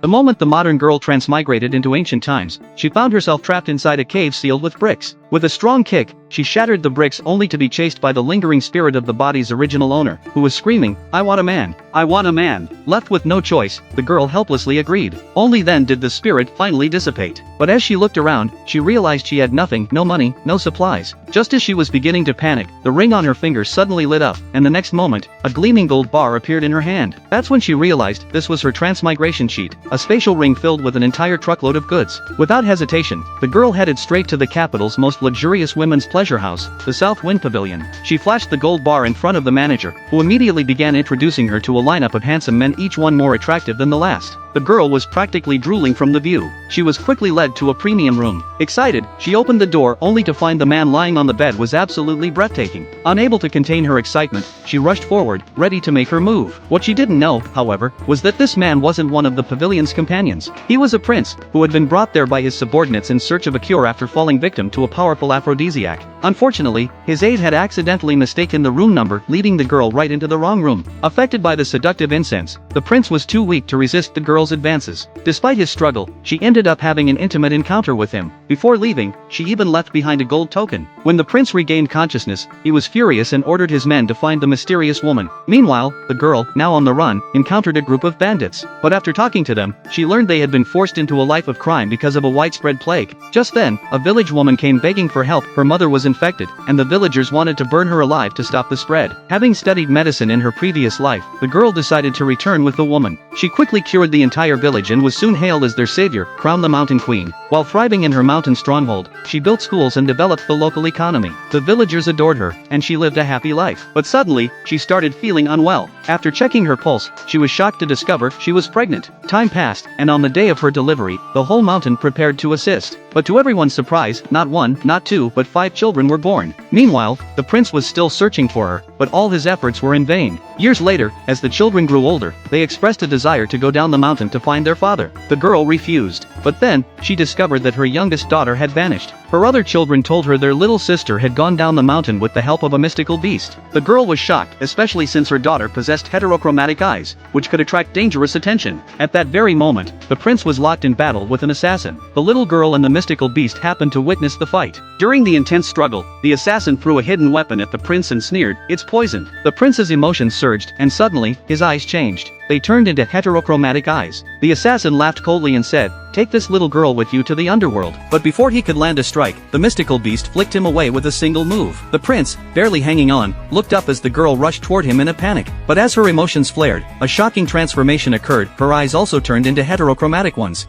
The moment the modern girl transmigrated into ancient times, she found herself trapped inside a cave sealed with bricks. With a strong kick, she shattered the bricks only to be chased by the lingering spirit of the body's original owner, who was screaming, "I want a man! I want a man!" Left with no choice, the girl helplessly agreed. Only then did the spirit finally dissipate. But as she looked around, she realized she had nothing, no money, no supplies. Just as she was beginning to panic, the ring on her finger suddenly lit up, and the next moment, a gleaming gold bar appeared in her hand. That's when she realized this was her transmigration sheet, a spatial ring filled with an entire truckload of goods. Without hesitation, the girl headed straight to the capital's most luxurious women's pleasure house, the South Wind Pavilion. She flashed the gold bar in front of the manager, who immediately began introducing her to a lineup of handsome men, each one more attractive than the last. The girl was practically drooling from the view. She was quickly led to a premium room. Excited, she opened the door only to find the man lying on the bed was absolutely breathtaking. Unable to contain her excitement, she rushed forward, ready to make her move. What she didn't know, however, was that this man wasn't one of the pavilion's companions. He was a prince, who had been brought there by his subordinates in search of a cure after falling victim to a powerful aphrodisiac. Unfortunately, his aide had accidentally mistaken the room number, leading the girl right into the wrong room. Affected by the seductive incense, the prince was too weak to resist the girl's advances. Despite his struggle, she ended up having an intimate encounter with him. Before leaving, she even left behind a gold token. When the prince regained consciousness, he was furious and ordered his men to find the mysterious woman. Meanwhile, the girl, now on the run, encountered a group of bandits. But after talking to them, she learned they had been forced into a life of crime because of a widespread plague. Just then, a village woman came begging for help. Her mother was infected, and the villagers wanted to burn her alive to stop the spread. Having studied medicine in her previous life, the girl decided to return with the woman. She quickly cured the entire village and was soon hailed as their savior, crowned the Mountain Queen. While thriving in her mountain stronghold, she built schools and developed the local economy. The villagers adored her, and she lived a happy life. But suddenly, she started feeling unwell. After checking her pulse, she was shocked to discover she was pregnant. Time passed, and on the day of her delivery, the whole mountain prepared to assist. But to everyone's surprise, not one, not two, but 5 children were born. Meanwhile, the prince was still searching for her, but all his efforts were in vain. Years later, as the children grew older, they expressed a desire to go down the mountain to find their father. The girl refused. But then, she discovered that her youngest daughter had vanished. Her other children told her their little sister had gone down the mountain with the help of a mystical beast. The girl was shocked, especially since her daughter possessed heterochromatic eyes, which could attract dangerous attention. At that very moment, the prince was locked in battle with an assassin. The little girl and the mystical beast happened to witness the fight. During the intense struggle, the assassin threw a hidden weapon at the prince and sneered, "It's poisoned." The prince's emotions surged, and suddenly, his eyes changed. They turned into heterochromatic eyes. The assassin laughed coldly and said, "Take this little girl with you to the underworld." But before he could land a strike, the mystical beast flicked him away with a single move. The prince, barely hanging on, looked up as the girl rushed toward him in a panic. But as her emotions flared, a shocking transformation occurred. Her eyes also turned into heterochromatic ones.